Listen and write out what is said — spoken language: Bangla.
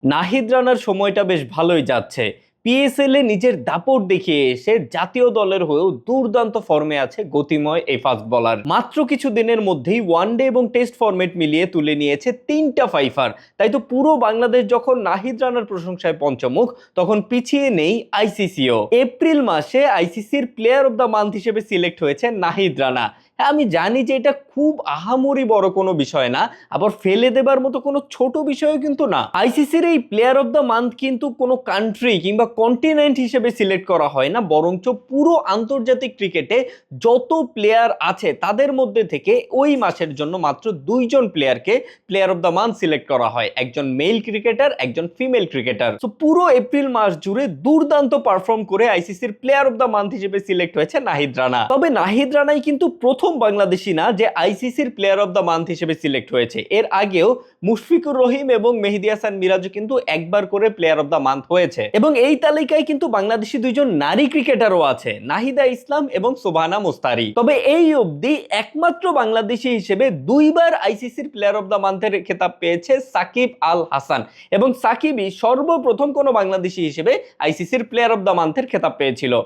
নাহিদ রানার সময়টা বেশ ভালোই যাচ্ছে। পিএসএল এ নিজের দাপট দেখিয়ে এসে জাতীয় দলের হয়েও দুর্দান্ত ফর্মে আছে গতিময় এই ফাস্ট বলার। মাত্র কিছু দিনের মধ্যেই ওয়ানডে এবং টেস্ট ফরম্যাট মিলিয়ে তুলে নিয়েছে 3টা ফাইফার। তাই তো পুরো বাংলাদেশ যখন নাহিদ রানার প্রশংসায় পঞ্চমুখ, তখন পিছিয়ে নেই আইসিসিও। এপ্রিল মাসে আইসিসির প্লেয়ার অব দ্য মান্থ হিসেবে সিলেক্ট হয়েছে নাহিদ রানা। হ্যাঁ, আমি জানি যে এটা খুব আহামরি বড় কোনো বিষয় না, আবার ফেলে দেবার মতো কোনো ছোট বিষয়ও কিন্তু না। আইসিসির এই প্লেয়ার অফ দ্য মান্থ কিন্তু কোনো কান্ট্রি কিংবা কন্টিনেন্ট হিসেবে সিলেক্ট করা হয় না, বরঞ্চ পুরো আন্তর্জাতিক ক্রিকেটে যত প্লেয়ার আছে তাদের মধ্যে থেকে ওই মাসের জন্য মাত্র 2জন প্লেয়ারকে player of the month select করা হয়, একজন মেল ক্রিকেটার, একজন ফিমেল ক্রিকেটার। তো পুরো এপ্রিল মাস জুড়ে দুর্দান্ত পারফর্ম করে আইসিসির প্লেয়ার অফ দ্য মান্থ হিসেবে সিলেক্ট হয়েছে নাহিদ রানা। তবে নাহিদ রানাই কিন্তু প্রথম বাংলাদেশি না যে আইসিসির প্লেয়ার অফ দ্য মান্থ হিসেবে সিলেক্ট হয়েছে। এর আগেও মুশফিকুর রহিম এবং মেহেদী হাসান মিরাজও কিন্তু একবার করে প্লেয়ার অফ দ্য মান্থ হয়েছে। এবং এই তালিকায় কিন্তু বাংলাদেশি 2জন নারী ক্রিকেটারও আছে, নাহিদা ইসলাম এবং সোবানা মোস্তারি। তবে এই অবধি একমাত্র বাংলাদেশি হিসেবে 2বার আইসিসির প্লেয়ার অফ দ্য মান্থের খেতাব পেয়েছে সাকিব আল হাসান, এবং সাকিবই সর্বপ্রথম কোনো বাংলাদেশি হিসেবে আইসিসির প্লেয়ার অফ দ্য মান্থের খেতাব পেয়েছিল।